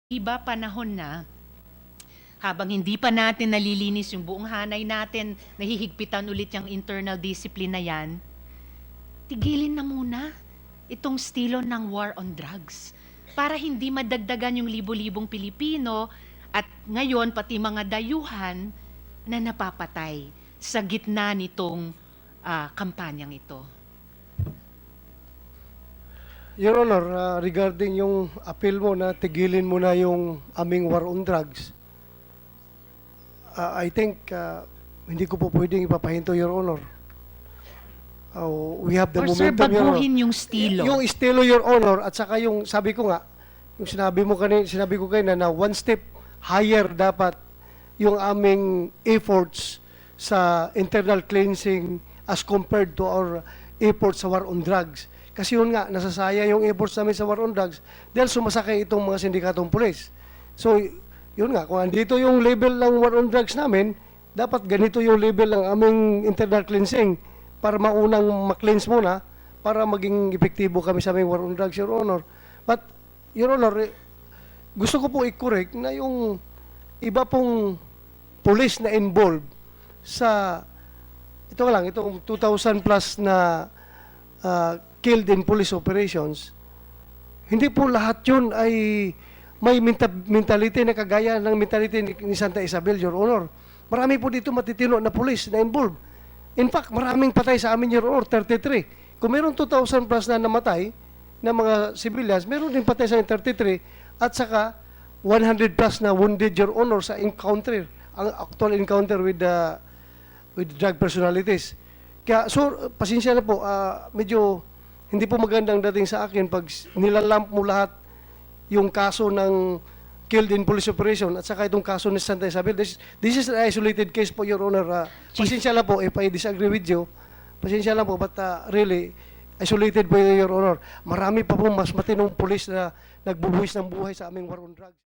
Iba panahon na, habang hindi pa natin nalilinis yung buong hanay natin, nahihigpitan ulit yung internal discipline na yan, tigilin na muna itong estilo ng war on drugs para hindi madagdagan yung libo-libong Pilipino at ngayon pati mga dayuhan na napapatay sa gitna nitong kampanyang ito. Your Honor, regarding yung appeal mo na tigilin mo na yung aming war on drugs, I think hindi ko po pwedeng ipapahinto, Your Honor. We have the Or sir, momentum, Your Honor. baguhin yung estilo. Yung estilo, Your Honor, at saka yung sabi ko nga, yung sinabi ko kanina na one step higher dapat yung aming efforts sa internal cleansing as compared to our efforts sa war on drugs. Kasi yun nga, nasasaya yung efforts namin sa war on drugs dahil sumasakay itong mga sindikatong pulis. So, yun nga, kung andito yung level ng war on drugs namin, dapat ganito yung level ng aming internal cleansing para maunang ma-cleanse muna para maging epektibo kami sa aming war on drugs, Your Honor. But, Your Honor, gusto ko po i-correct na yung iba pong police na involved sa, ito lang, itong 2,000 plus na killed in police operations, hindi po lahat yun ay may mentality na kagaya ng mentality ni Santa Isabel, Your Honor. Marami po dito matitino na police na involved. In fact, maraming patay sa amin, Your Honor, 33. Kung meron 2,000 plus na namatay na mga civilians, meron din patay sa 33 at saka 100 plus na wounded, Your Honor, sa encounter, ang actual encounter with drug personalities. Kaya, so, pasensya na po, medyo hindi po magandang dating sa akin pag nilalamp mo lahat yung kaso ng killed in police operation at saka itong kaso ni Santa Isabel. This is an isolated case po, Your Honor. Pasensya lang po if I disagree with you. Pasensya lang po, but really, isolated po, Your Honor. Marami pa po mas matinong police na nagbubuhis ng buhay sa aming war on drugs.